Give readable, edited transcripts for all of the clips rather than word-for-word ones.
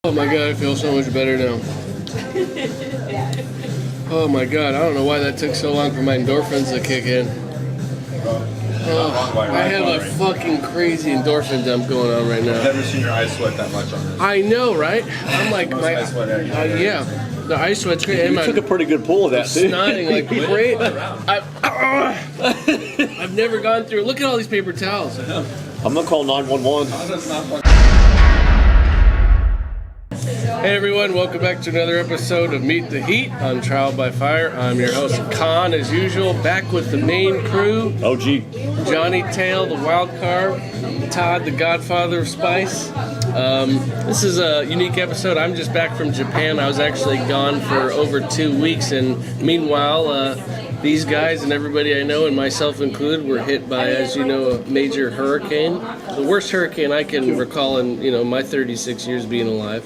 Oh my god, I feel so much better now. Oh my god, I don't know why that took so long for my endorphins to kick in. Oh, I have a fucking crazy endorphin dump going on right now. I've never seen your eyes sweat that much on this. I know, right? I'm like, ice sweat yeah, the ice sweat's great. You took a pretty good pull of that, too. Snotting like great. I've never gone through. Look at all these paper towels. I'm gonna call 911. Hey everyone, welcome back to another episode of Meet the Heat on Trial by Fire. I'm your host, Kahn, as usual, back with the main crew. OG. Johnny Tale, the Wildcard, Todd, the Godfather of Spice. This is a unique episode. I'm just back from Japan. I was actually gone for over 2 weeks, and meanwhile, these guys and everybody I know, and myself included, were hit by, as you know, a major hurricane. The worst hurricane I can recall in, my 36 years being alive.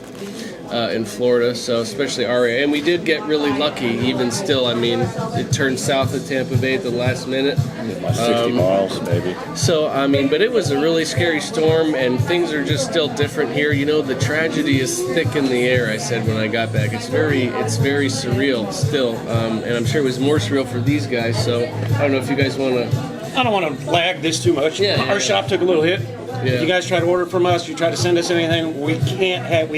In Florida, so especially our area. And we did get really lucky, even still. I mean, it turned south of Tampa Bay at the last minute. 60 miles, maybe. So, I mean, but it was a really scary storm, and things are just still different here. The tragedy is thick in the air, I said when I got back. It's very surreal still, and I'm sure it was more surreal for these guys, so I don't know if you guys want to... I don't want to lag this too much. Our shop took a little hit. Yeah. If you guys try to order from us, you try to send us anything, we can't have,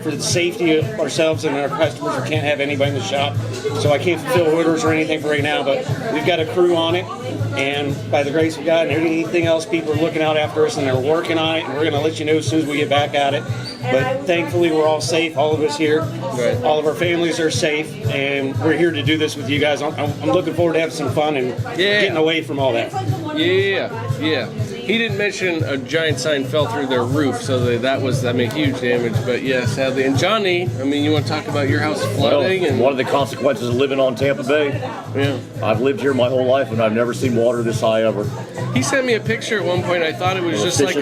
for the safety of ourselves and our customers, we can't have anybody in the shop. So I can't fulfill orders or anything for right now, but we've got a crew on it. And by the grace of God and anything else, people are looking out after us and they're working on it. And we're going to let you know as soon as we get back at it. But thankfully, we're all safe, all of us here. Right. All of our families are safe. And we're here to do this with you guys. I'm looking forward to having some fun and getting away from all that. Yeah. He didn't mention a giant sign fell through their roof, so that was, huge damage. But yeah, sadly. And Johnny, you want to talk about your house flooding? Well, one of the consequences of living on Tampa Bay. Yeah. I've lived here my whole life, and I've never seen water this high ever. He sent me a picture at one point. I thought it was just like a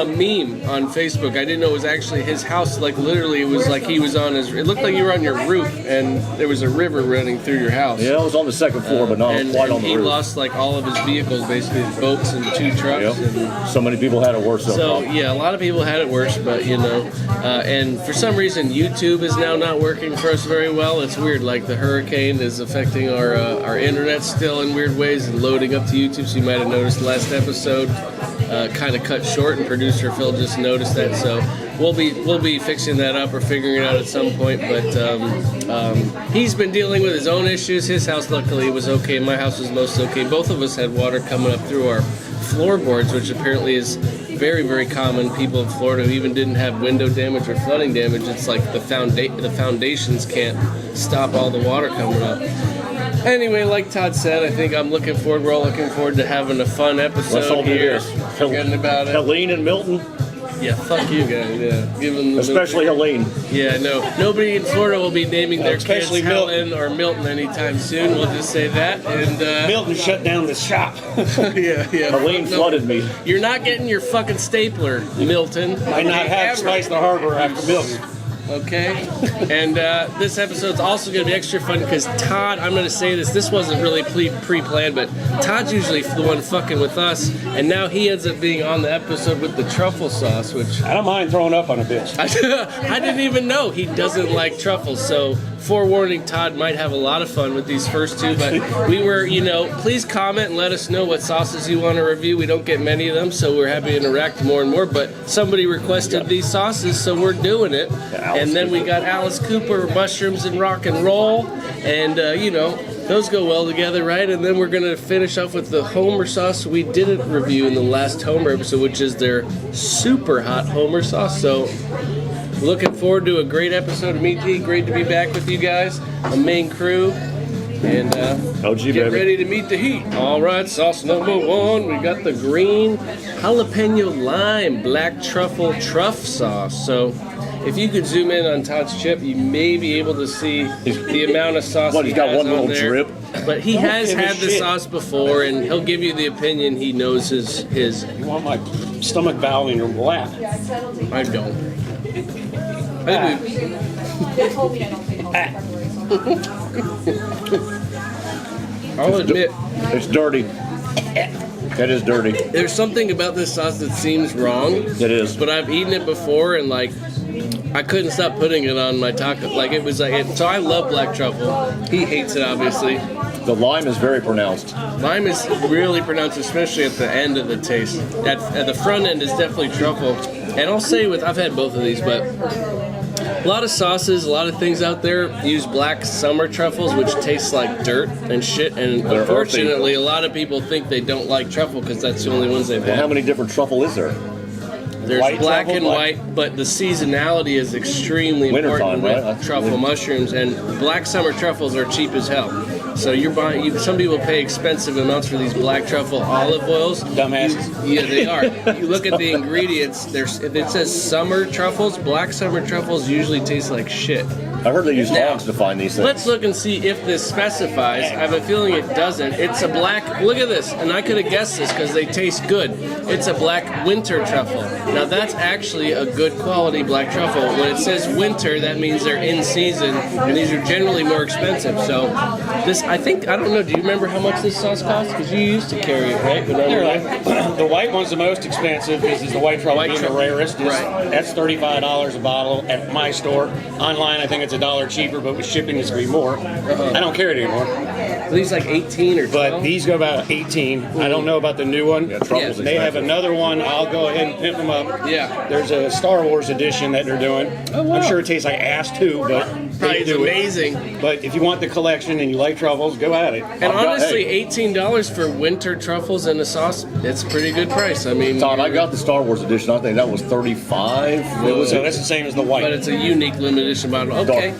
meme on Facebook. I didn't know it was actually his house. Like literally, it was like he was on his. It looked like you were on your roof, and there was a river running through your house. Yeah, I was on the second floor, but not quite on the roof. He lost like all of his vehicles, basically his boats and 2 trucks. Yep. And so many people had it worse. So yeah, a lot of people had it worse, but and for some reason YouTube is now not working for us very well. It's weird. Like the hurricane is affecting our internet still in weird ways and loading up to YouTube. So you might have noticed the last episode kind of cut short, and producer Phil just noticed that. So we'll be fixing that up or figuring it out at some point. But he's been dealing with his own issues. His house luckily was okay. My house was most okay. Both of us had water coming up through our floorboards, which apparently is very, very common. People in Florida who even didn't have window damage or flooding damage, it's like the foundations can't stop all the water coming up. Anyway, like Todd said, I think we're all looking forward to having a fun episode here. Forgetting about it. Helene and Milton. Yeah, fuck you guys. Yeah, especially Helene. Yeah, no, nobody in Florida will be naming their kids Helen or Milton anytime soon. We'll just say that. And Milton shut down the shop. yeah. Helene flooded me. You're not getting your fucking stapler, Milton. Might not have Spice the Harbor after Milton. Okay, and this episode's also going to be extra fun because Todd, I'm going to say this wasn't really pre-planned, but Todd's usually the one fucking with us, and now he ends up being on the episode with the truffle sauce, which... I don't mind throwing up on a bitch. I didn't even know he doesn't like truffles, so forewarning, Todd might have a lot of fun with these first two, but we were, please comment and let us know what sauces you want to review. We don't get many of them, so we're happy to interact more and more, but somebody requested these sauces, so we're doing it. And then we got Alice Cooper, mushrooms and rock and roll, and those go well together, right? And then we're gonna finish off with the Homer sauce we didn't review in the last Homer episode, which is their super hot Homer sauce. So looking forward to a great episode of Meet the Heat. Great to be back with you guys, the main crew, and get ready to meet the heat. All right, sauce number 1, we got the green jalapeno lime black truffle truff sauce. So if you could zoom in on Todd's chip, you may be able to see the amount of sauce he's got one little there. drip. But he has had the sauce before, and he'll give you the opinion he knows his. You want my stomach valve in your lap? I don't. They told me I don't take all the preparation. I'll admit, it's dirty. That is dirty. There's something about this sauce that seems wrong. It is. But I've eaten it before, and I couldn't stop putting it on my taco. Like it was like so. I love black truffle. He hates it, obviously. The lime is very pronounced. Lime is really pronounced, especially at the end of the taste. At the front end is definitely truffle. And I'll say I've had both of these, but a lot of sauces, a lot of things out there use black summer truffles, which taste like dirt and shit. And They're unfortunately, a lot of people think they don't like truffle because that's the only ones they've Well, had. how many different truffle is there? There's White black truffle, and white, but the seasonality is extremely Wintertime, important right? with truffle mushrooms, and black summer truffles are cheap as hell. So you're buying. Some people pay expensive amounts for these black truffle olive oils. Dumbasses. Yeah, they are. You look at the ingredients. If it says summer truffles, black summer truffles usually taste like shit. I heard they use Now, logs to find these things. Let's look and see if this specifies. I have a feeling it doesn't. It's a black. Look at this, and I could have guessed this because they taste good. It's a black winter truffle. Now that's actually a good quality black truffle. When it says winter, that means they're in season, and these are generally more expensive. So this, I don't know. Do you remember how much this sauce costs? Because you used to carry it, right? When I They're was- like, the white one's the most expensive. This is the white truffle, White being the truffle. rarest. Right. That's $35 a bottle at my store. Online, I think it's $1 cheaper, but with shipping, it's going to be more. I don't carry it anymore. Are these like 18 or 12? But these go about 18. I don't know about the new one. Yeah, truffle's Yeah. They have expensive. another one. I'll go ahead and pimp them up. Yeah. There's a Star Wars edition that they're doing. Oh, wow. I'm sure it tastes like ass too, but Probably they it's do it. amazing. But if you want the collection and you like truffles, go at it. And got- honestly, hey. $18 for winter truffles and a sauce, it's a pretty good price. I mean, Todd, I got the Star Wars edition. I think that was 35. It was So that's the same as the white. but it's a unique limited edition bottle. Okay.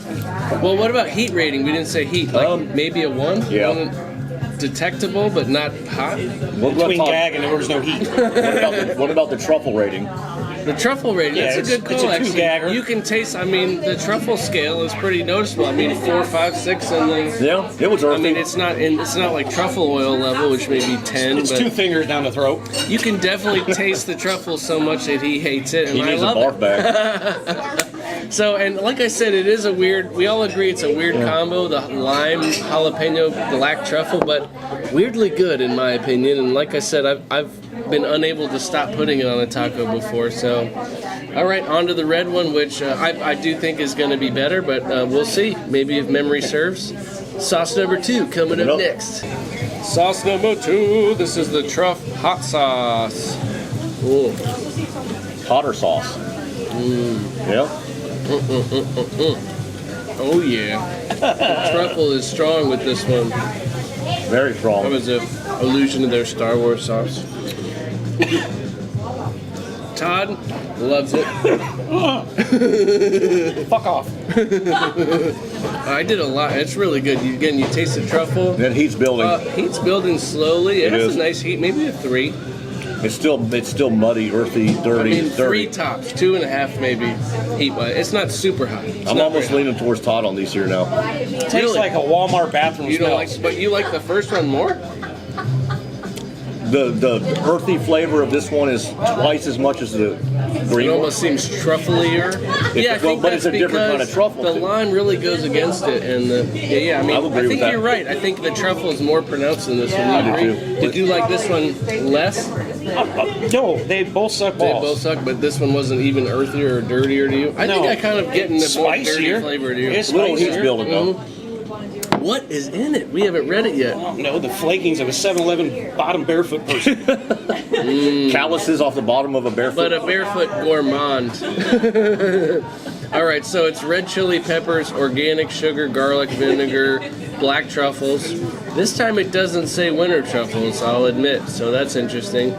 Well, what about heat rating? We didn't say heat. Like maybe a 1? Yeah. One detectable, but not hot? What about, Between Todd, gag and there was no heat. what about the truffle rating? The truffle rating, Yeah, that's a good it's call, a actually. two-gagger. You can taste, I mean, the truffle scale is pretty noticeable. I mean, 4, 5, 6, and then... Yeah, it was earthy. I mean, it's not like truffle oil level, which may be 10, It's but 2 fingers down the throat. you can definitely taste the truffle so much that he hates it, and he I needs a love barf it. bag. So, and like I said, it is a weird, we all agree it's a weird combo, the lime, jalapeno, black truffle, but weirdly good in my opinion. And like I said, I've been unable to stop putting it on a taco before. So, all right, on to the red one, which I do think is going to be better, but we'll see. Maybe if memory serves. Sauce number 2 coming up Nope. next. Sauce number 2, this is the Truff Hot sauce. Ooh. Hotter sauce. Yeah. Oh yeah. The truffle is strong with this one. Very strong. That was an allusion to their Star Wars sauce. Todd loves it. Fuck off. I did a lot. It's really good. You taste the truffle. That heat's building. Heat's building slowly. It It has is. a nice heat, maybe a 3. It's still muddy, earthy, I dirty, mean, 3 dirty. tops, 2.5 maybe heat wise. It's not super hot. It's I'm not almost very leaning towards Todd on these here now. Tastes Really? like a Walmart bathroom hot. You don't smells. like, but you like the first one more? The earthy flavor of this one is twice as much as the It green one. almost seems trufflier. Yeah, I think but that's it's a different kind of because truffle, the too. lime really goes against it, and I mean, I would agree I with think that. you're right. I think the truffle is more pronounced than this one. You I do agree? too. Did you like this one less? No, they both suck They balls. both suck, but this one wasn't even earthier or dirtier to you. I think No. I kind of get in the more dirty Spicier. flavor to you. It's Little heat's spicier. building though. What is in it? We haven't read it yet. No, the flakings of a 7-Eleven bottom barefoot person. Calluses off the bottom of a barefoot. But a barefoot gourmand. All right, so it's red chili peppers, organic sugar, garlic vinegar, black truffles. This time it doesn't say winter truffles, I'll admit, so that's interesting.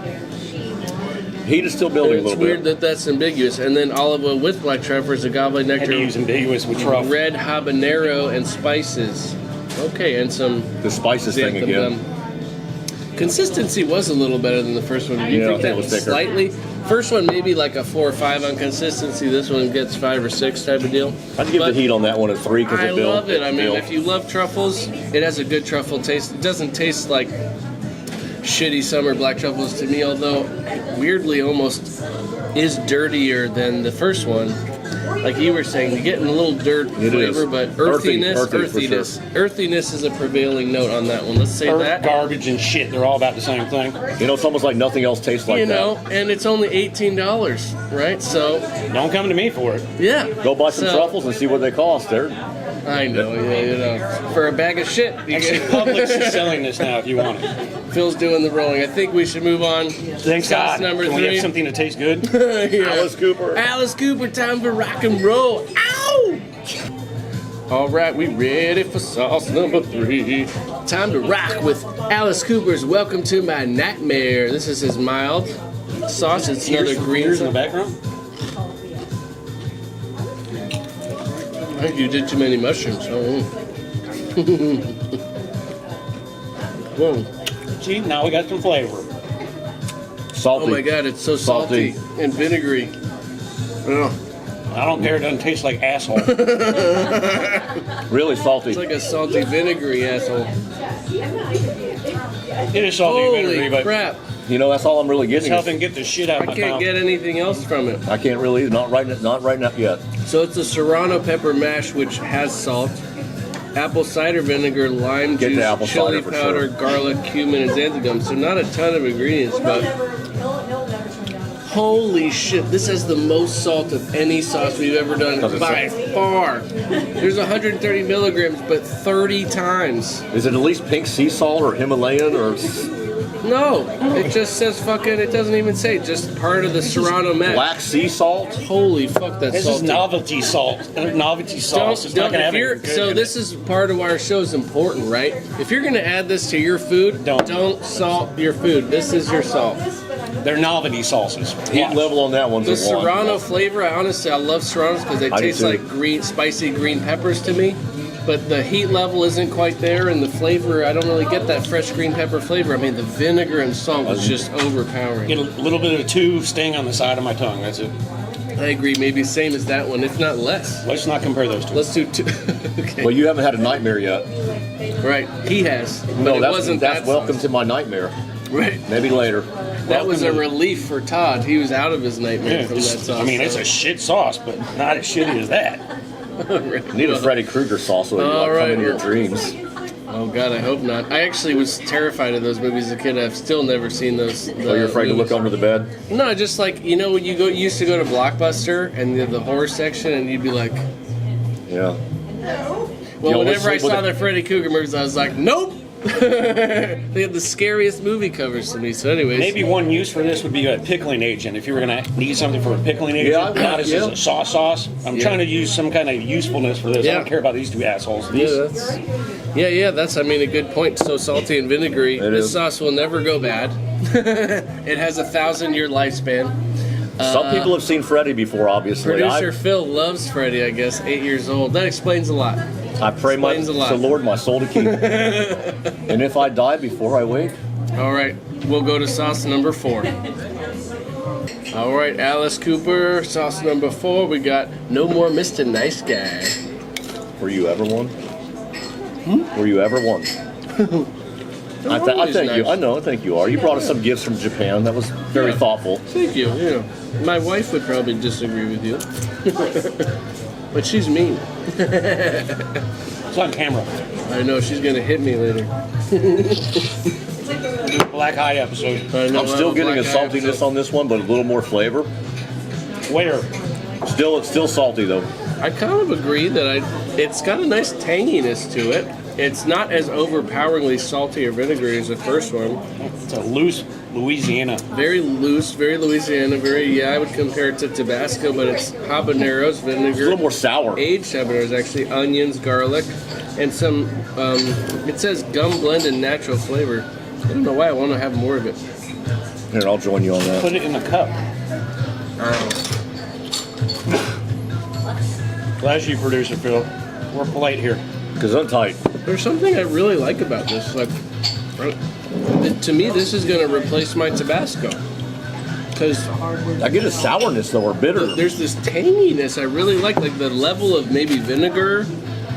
Heat is still building a It's little weird bit. that that's ambiguous. And then olive oil with black truffles, agave And nectar, use ambiguous with truffle. red habanero, and spices. Okay, and some The spices thing xanthan again. gum. Consistency was a little better than the first one. Do you Yeah, think it that was thicker. slightly? First one maybe like a 4 or 5 on consistency. This one gets 5 or 6 type of deal. I'd give But the heat on that one a 3 because I it built. love it. I mean, built. if you love truffles, it has a good truffle taste. It doesn't taste like shitty summer black truffles to me, although weirdly almost is dirtier than the first one. like you were saying, you're getting a little dirt It flavor, is. but Earthy earthiness. Earthiness is a prevailing note on that one. Let's say Earth, that. garbage, and shit. They're all about the same thing. You know, it's almost like nothing else tastes like You that. know, and it's only $18, right? So, Don't come to me for it. yeah. Go buy some So- truffles and see what they cost. They're I know, yeah, you know. For a bag of shit, you Actually, get Publix is selling this now if you want it. Phil's doing the rolling. I think we should move on. Thanks Sauce God. number Can we 3. have something that tastes good? Yeah. Alice Cooper. Alice Cooper, time for rock and roll. Ow! All right, we ready for sauce number 3. Time to rock with Alice Cooper's Welcome to My Nightmare. This is his mild sauce. It's another green. Ears in the background? I think you did too many mushrooms. Oh. Whoa. See, now we got some flavor. salty. Oh my God, it's so salty and vinegary. Oh, I don't care. It doesn't taste like asshole. Really salty. it's like a salty vinegary asshole. It is salty Holy vinegary, but crap. You know, that's all I'm really it's getting. helping get the shit out I of my can't mouth. get anything else from it. I can't really, not right now yet. So it's a serrano pepper mash, which has salt, apple cider vinegar, lime Get the juice, apple chili cider for powder, sure. garlic, cumin, and xanthan. So not a ton of ingredients, but holy shit, this has the most salt of any sauce we've ever done 'Cause it's by far. There's 130 milligrams, but 30 times. Is it at least pink sea salt or Himalayan or? No, it just says fucking, it doesn't even say, just part of the serrano mash. Black sea salt? Holy fuck, that's This salty. is novelty salt. Novelty sauce. It's not gonna have anything good so in this is part of why our show is important, right? If you're gonna add this to your food, Don't. salt your food. This is your salt. it. They're novelty sauces. Heat Watch. level on that one's The a 1. serrano flavor, I love serranos because they I do taste too. like green, spicy green peppers to me. But the heat level isn't quite there, and the flavor, I don't really get that fresh green pepper flavor. I mean, the vinegar and salt was just overpowering. Get a little bit of a 2 sting on the side of my tongue. That's it. I agree, maybe same as that one, if not less. Let's not compare those two. Let's do 2. Okay. Well, you haven't had a nightmare yet. Right, he has. But No, it that's wasn't that welcome sauce. to my nightmare. Right. Maybe later. That was a relief for Todd. He was out of his nightmare Yeah, from that it's- sauce. I mean, it's a shit sauce, but not as shitty as that. Need a Freddy Krueger sauce so you All like come right. in your dreams. Oh God, I hope not. I actually was terrified of those movies as a kid. I've still never seen those. So you're afraid to look under the bed? No, just like you know, when you used to go to Blockbuster and the horror section, and you'd be like, Yeah. well, Yo, whenever I what's- saw the Freddy Krueger movies, I was like, nope. They had the scariest movie covers to me. So, anyways, Maybe one use for this would be a pickling agent. If you were going to need something for a pickling agent, Yeah, not as yeah. a sauce. I'm Yeah. trying to use some kind of usefulness for this. I Yeah. don't care about these two assholes. Yeah, These, that's I mean a good point. So salty and vinegary. It This is. sauce will never go bad. It has a 1,000-year lifespan. Some people have seen Freddy before, obviously. Producer Phil loves Freddy, I guess, 8 years old. That explains a lot. I pray explains a lot. to the Lord my soul to keep. And if I die before I wake, All right, we'll go to sauce number 4. All right, Alice Cooper, sauce number 4. We got No More Mr. Nice Guy. were you ever one? Were you ever one? I always think you. nice. I know. I think you are. You brought us some gifts from Japan. That was very Yeah. thoughtful. Thank you. Yeah, my wife would probably disagree with you, but she's mean. it's on camera. I know she's gonna hit me later. Black Eye episode. I know, I'm still I'm getting a black eye saltiness episode. on this one, but a little more flavor. Where? It's still salty though. I kind of agree that it's got a nice tanginess to it. It's not as overpoweringly salty or vinegary as the first one. It's a loose Louisiana. Very loose, very Louisiana, I would compare it to Tabasco, but it's habaneros, It's a vinegar, little more sour. aged habaneros actually, onions, garlic, and some, it says gum blend and natural flavor. I don't know why I want to have more of it. Here, I'll join you on that. Put it in the cup. Bless you, producer Phil. We're polite here. Gesundheit. There's something I really like about this. Like, to me, this is going to replace my Tabasco. Because I get a sourness though, or bitter. there's this tanginess I really like the level of maybe vinegar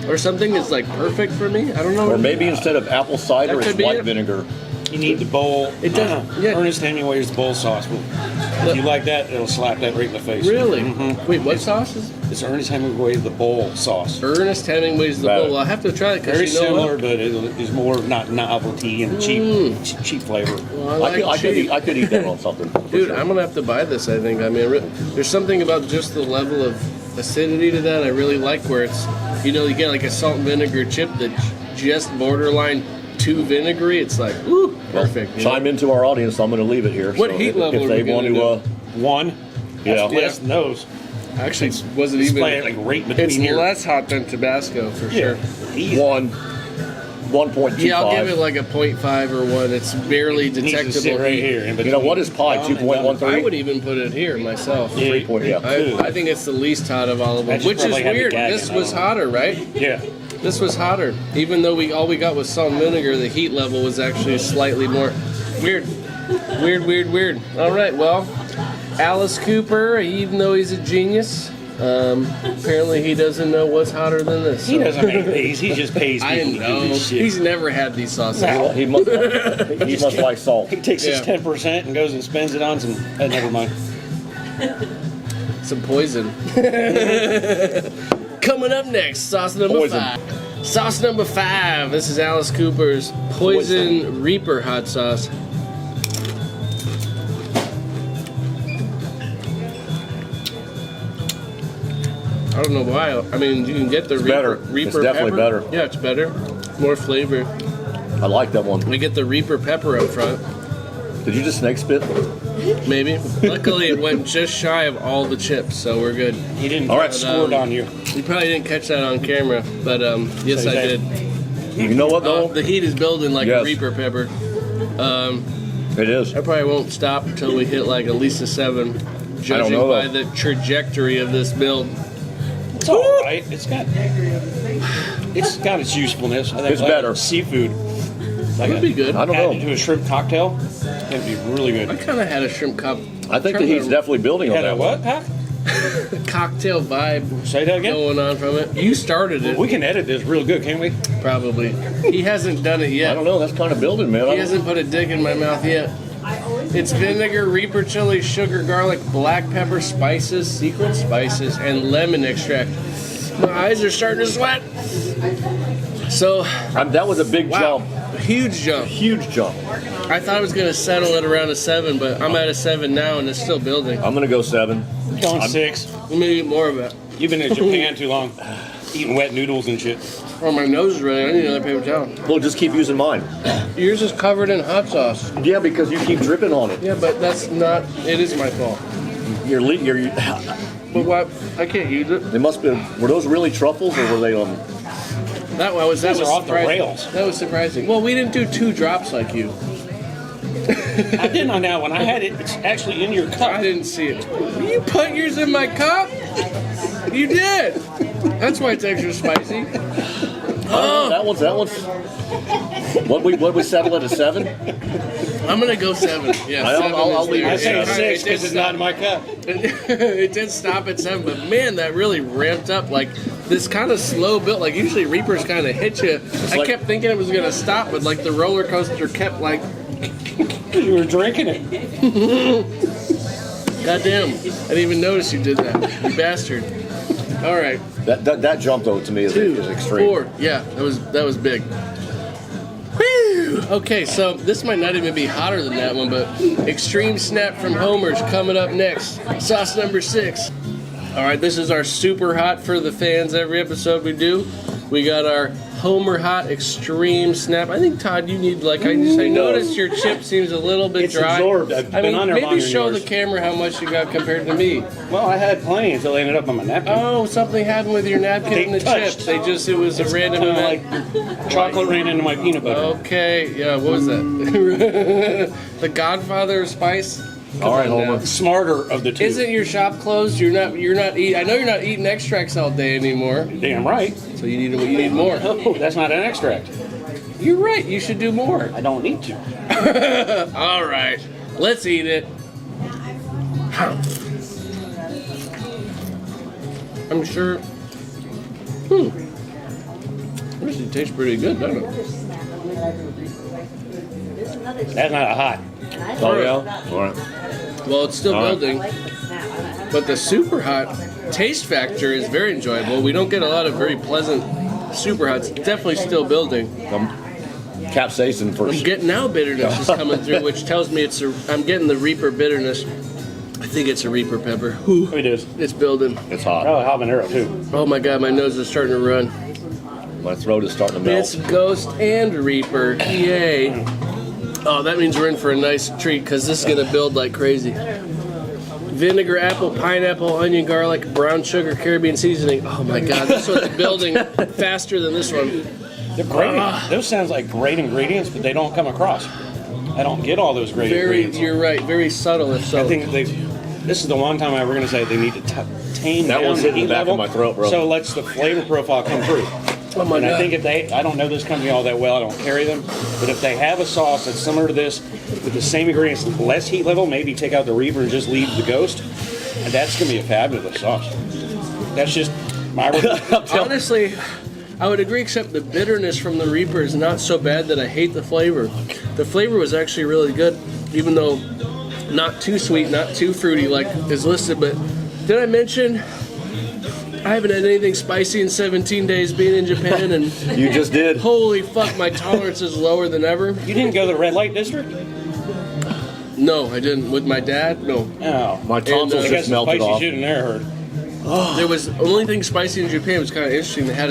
or something is like perfect for me. I don't know. Or maybe instead of apple cider, That it's could be white it. vinegar. You need the bowl. It does. Yeah. Ernest Hemingway's bowl sauce. If you like that, it'll slap that right in the face. Really? Wait, what sauce is it? It's Ernest Hemingway's the bowl sauce. Ernest Hemingway's the bowl. I'll have to try it Very because you know similar, what? but it is more not novelty and cheap flavor. Well, I could eat that on something. Dude, I'm gonna have to buy this. I think. I mean, there's something about just the level of acidity to that I really like. Where it's, you know, you get like a salt and vinegar chip that's just borderline too vinegary. It's like, ooh, perfect. Chime into our audience. I'm going to leave it here. What heat level if are they we want gonna to? One. Yeah. That's less than those. Actually, it wasn't It's even. playing like right between It's here. less hot than Tabasco for sure. Easy. 1.25. Yeah, I'll give it like a 0.5 or 1. It's barely It needs to detectable sit right heat. here. In You between. know what is pie? Dumb and 2.13. I would even put it here myself. Yeah. 3 point. Yeah. I think it's the least hot of all of them, That which should is probably have me weird. gagging, This I was don't know. hotter, right? Yeah. This was hotter. Even though all we got was salt and vinegar, the heat level was actually slightly more weird. Weird. All right, well, Alice Cooper, even though he's a genius, apparently he doesn't know what's hotter than this. He so. doesn't make these. He just pays I people to do know. this shit. He's never had these sauces. He must like salt. He takes his Yeah. 10% and goes and spends it on some. Never mind. Some poison. Coming up next, sauce number Poison. 5. Sauce number 5. This is Alice Cooper's Poison Reaper hot sauce. I don't know why. I mean, you can get the better. Reaper It's definitely pepper. better. Yeah, it's better. More flavor. I like that one. We get the Reaper pepper up front, Did you just snake spit? maybe. Luckily, it went just shy of all the chips, so we're good. He didn't All get right. scored on you. You probably didn't catch that on camera, but yes, So I that- did. You know what though? The heat is building like a Yes. Reaper pepper. It is. I probably won't stop until we hit like at least a 7, judging know, by though. the trajectory of this build. It's all right. It's got its usefulness. I think It's like better. Seafood. That would be good. I don't Add know. it to a shrimp cocktail. That'd be really I good. kind of had a shrimp cup. I think the heat's definitely building on Had a that one. what, Pat? cocktail vibe Say that again. going on from it. You started it, We can edit this real good, can't we? probably. He hasn't done it I yet. don't know. That's kind of building, man. He hasn't put a dick in my mouth yet. It's vinegar, Reaper chili, sugar, garlic, black pepper, spices, secret spices, and lemon extract. My eyes are starting to sweat. So, That was a big wow, jump. huge jump. Huge jump. I thought I was going to settle at around a 7, but I'm at a 7 now, and it's still building. I'm gonna go 7. Going 6. Let me eat more of it. You've been in Japan too long. Eating wet noodles and shit. Oh, my nose is running. I need another paper towel. Well, just keep using mine. Yours is covered in hot sauce. Yeah, because you keep dripping on it. Yeah, but that's not. It is my fault. You're But what? I can't use it. they must be. Were those really truffles or were they That was These was are off the surprising. rails. That was surprising. Well, we didn't do 2 drops like you. I didn't on that one. I had it. It's actually in your I cup. didn't see it. You put yours in my cup. You did. That's why it's extra spicy. That one's. What we settle at a 7? I'm gonna go 7. Yeah, I'll 7 leave is it there. I say Yeah. 6 It because did it's not in my cup. It did stop at 7, but man, that really ramped up. Like this kind of slow build. Like usually Reapers kind of hit you. I like- kept thinking it was gonna stop, but like the roller coaster kept like, Because you were drinking it. goddamn, I didn't even notice you did that, you bastard. All right, That jump though to me is 2, extreme. 4. Yeah, that was big. Whew. Okay, so this might not even be hotter than that one, but Extreme Snap from Homer's coming up next. Sauce number 6. All right, this is our super hot for the fans. Every episode we do, we got our Homer Hot Extreme Snap. I think Todd, you need I noticed your chip seems a little bit It's dry. absorbed. I've been on there maybe longer than show yours. the camera how much you got compared to me. Well, I had plenty until I ended up on my napkin. Oh, something happened with your napkin They and the touched. chips. It was a random Kinda event. like chocolate ran into my peanut butter. Okay, yeah, what was that? The Godfather spice? All right, Come on Homer. now. Smarter of the two. Isn't your shop closed? You're not eating. I know you're not eating extracts all day anymore. Damn right. So you need more. Oh, that's not an extract. You're right. You should do more. I don't need to. All right, let's eat it. I'm sure. Actually tastes pretty good, doesn't it? That's not a hot. Oh yeah. All right. Well, it's still All right. building, but the super hot taste factor is very enjoyable. We don't get a lot of very pleasant super hots. It's definitely still building. Capsaicin I'm first. getting now bitterness is coming through, which tells me I'm getting the Reaper bitterness. I think it's a Reaper pepper. Whew, It is. it's building. It's hot. Probably habanero too. Oh my god, my nose is starting to run. My throat is starting to melt. It's Ghost and Reaper. Yay. Oh, that means we're in for a nice treat because this is going to build like crazy. Vinegar, apple, pineapple, onion, garlic, brown sugar, Caribbean seasoning. Oh my god, this one's building faster than this one. They're great. Those sounds like great ingredients, but they don't come across. I don't get all those great ingredients. You're right, very subtle if so. I think this is the one time I were going to say they need to tame That down one's the hitting heat the back level, of my throat, bro. so lets the flavor profile come through. Oh my And god. I think I don't know this company all that well, I don't carry them, but if they have a sauce that's similar to this, with the same ingredients, less heat level, maybe take out the Reaper and just leave the Ghost, and that's going to be a fabulous sauce. That's just my Honestly, I would agree, except the bitterness from the Reaper is not so bad that I hate the flavor. The flavor was actually really good, even though not too sweet, not too fruity like is listed. But did I mention I haven't had anything spicy in 17 days being in Japan, and You just did. holy fuck, my tolerance is lower than ever. You didn't go to the red light district? No, I didn't. With my dad, no. Oh. My tonsils And, I got just some melted spicy off. shit in there, I heard. There was the only thing spicy in Japan was kind of interesting. They had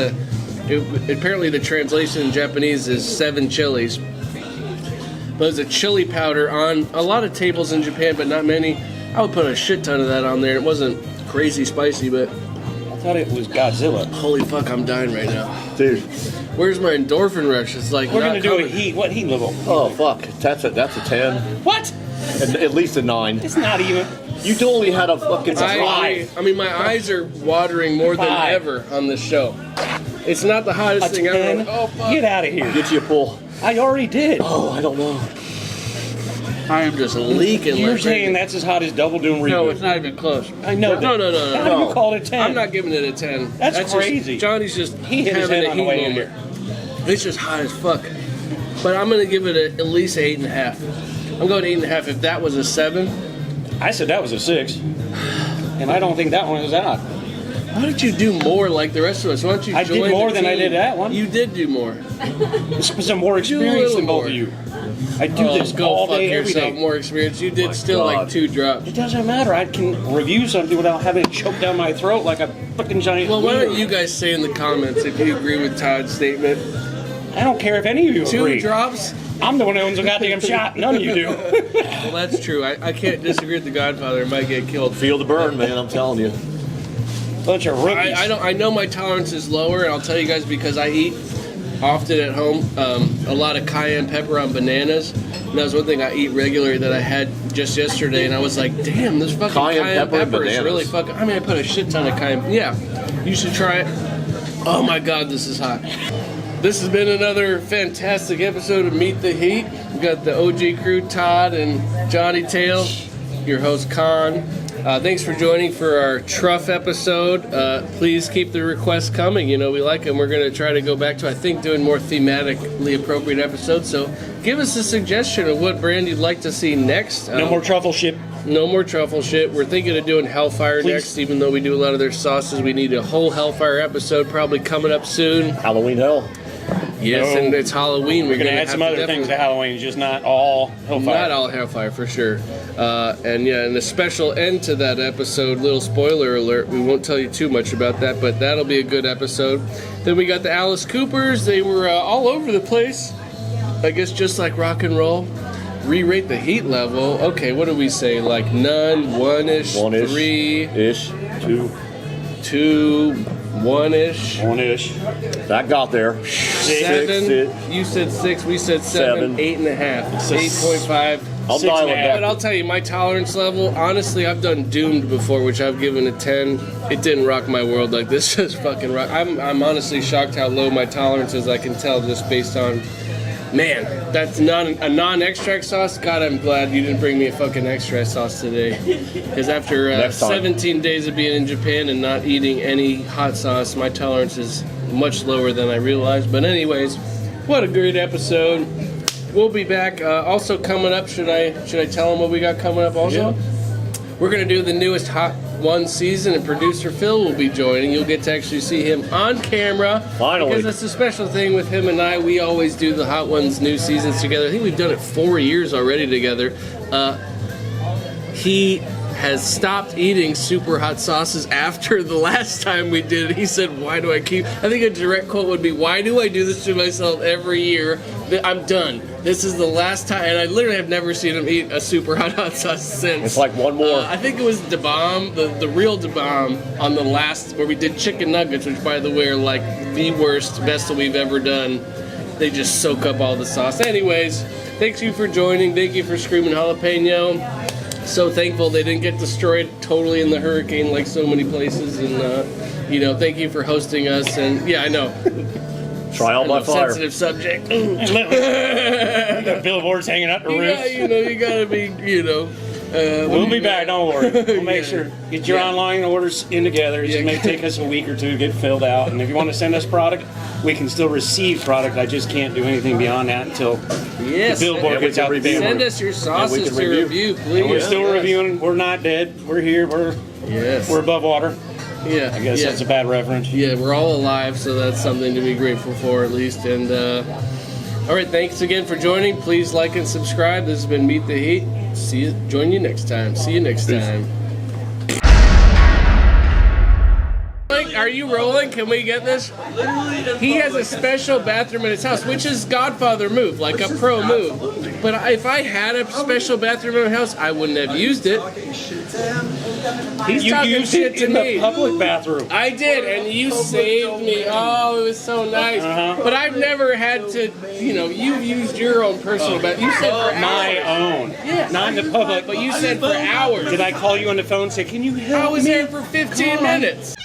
apparently the translation in Japanese is 7 chilies. But there's a chili powder on a lot of tables in Japan, but not many. I would put a shit ton of that on there. It wasn't crazy spicy, but I thought it was Godzilla. holy fuck, I'm dying right now. Dude. Where's my endorphin rush? It's like We're not going to do a coming. heat. What heat level? Oh fuck. That's a 10. What? At least a 9. It's not even. You only had a fucking I mean, my eyes are watering more than 5. ever on this show. It's not the hottest A thing 10? ever. Oh fuck. Get out of here. Get you a pull. I already did. Oh, I don't know. I am just leaking. You're like saying crazy. that's as hot as Double Doom Reboot. No, it's not even close. I know that. No. How do you call it a 10? I'm not giving it a 10. That's crazy. Johnny's just He hit his having head a on the heat way in moment. It's just hot as fuck. But I'm gonna give it at least 8.5. I'm going 8.5. If that was a 7, I said that was a 6. And I don't think that one was out. why don't you do more like the rest of us? Why don't you I did join more the than I team? did that one. You did do more. This was a more experienced than both of you. I do this go all fuck day, every yourself. day. More experience. You did My still like God. 2 drops. It doesn't matter. I can review something without having it choked down my throat like a fucking giant. Well, why don't wiener. you guys say in the comments if you agree with Todd's statement? I don't care if any of you 2 agree. drops? I'm the one who owns a goddamn shot. None of you do. Well, that's true. I can't disagree with the Godfather. It might get killed. Feel the burn, man. I'm telling you. Bunch of rookies. I know my tolerance is lower, and I'll tell you guys because I eat often at home a lot of cayenne pepper on bananas. And that was one thing I eat regularly that I had just yesterday, and I was like, damn, this fucking cayenne pepper and pepper is bananas. really fucking. I mean, I put a shit ton of cayenne. Yeah, you should try it. Oh my god, this is hot. This has been another fantastic episode of Meet the Heat. We got the OG crew, Todd and Johnny Tale, your host Kahn. Thanks for joining for our Truff episode. Please keep the requests coming. You know, we like them. We're going to try to go back to, I think, doing more thematically appropriate episodes. So give us a suggestion of what brand you'd like to see next. No more truffle shit. No more truffle shit. We're thinking of doing Hellfire Please. next, even though we do a lot of their sauces. We need a whole Hellfire episode probably coming up soon. Halloween hell. Yes, No. and it's Halloween. We're gonna add some other things to Halloween, just not all Hellfire. Not all Hellfire for sure. And a special end to that episode, little spoiler alert, we won't tell you too much about that, but that'll be a good episode. Then we got the Alice Coopers. They were all over the place. I guess just like rock and roll. Re-rate the heat level. Okay, what do we say? Like none, one-ish, 1-ish. 3, 2. 2, 1-ish. 1-ish. That got there. 7. Six. You said 6. We said 7. 7. 8.5. 8.5. I'll dial it But back. I'll tell you, my tolerance level, honestly, I've done Doomed before, which I've given a 10. It didn't rock my world like this. Just fucking rock. I'm honestly shocked how low my tolerance is. I can tell just based on, man, that's not a non-extract sauce. God, I'm glad you didn't bring me a fucking extract sauce today. Because after Next time. 17 days of being in Japan and not eating any hot sauce, my tolerance is much lower than I realized. But anyways, what a great episode. we'll be back. Also coming up, should I tell them what we got coming up also? We're going to do the newest Hot One season, and producer Phil will be joining. You'll get to actually see him on camera. Finally. Because that's a special thing with him and I. We always do the Hot Ones new seasons together. I think we've done it 4 years already together. He has stopped eating super hot sauces after the last time we did it. He said, why do I keep... I think a direct quote would be, why do I do this to myself every year? I'm done. This is the last time. And I literally have never seen him eat a super hot sauce since. It's like one more. I think it was Da Bomb, the real Da Bomb, on the last, where we did chicken nuggets, which by the way are like the worst, best that we've ever done. They just soak up all the sauce. Anyways, thanks you for joining. Thank you for Screaming Jalapeno. So thankful they didn't get destroyed totally in the hurricane like so many places, and you know, thank you for hosting us. And yeah, I know, Trial by fire. sensitive subject. You got billboards hanging up the roof. Yeah, you know, you gotta be, you know. We'll be back, don't worry. We'll make sure. Get your online orders in together. Yeah. It may take us a week or two to get filled out. And if you want to send us product, we can still receive product. I just can't do anything beyond that until Yes, the billboard gets out the send billboard. us your sauces can to review, please. And we're still reviewing. We're not dead. We're here. Yes. We're above water. Yeah. I guess that's a bad reference. Yeah, we're all alive, so that's something to be grateful for at least. And all right, thanks again for joining. Please like and subscribe. This has been Meet the Heat. See you. Join you next time. See you next time. Are you rolling? Can we get this? He has a special bathroom in his house, which is Godfather move, like a pro move. But if I had a special bathroom in my house, I wouldn't have used it. He's You talking used shit it to in me. the public bathroom. I did, and you saved me. Oh, it was so nice. But I've never had to, you know, you've used your own personal bathroom. You said for My hours. own. Yeah. Not in the public. But you said for hours. Did I call you on the phone and say, can you help I was me? there for 15 minutes.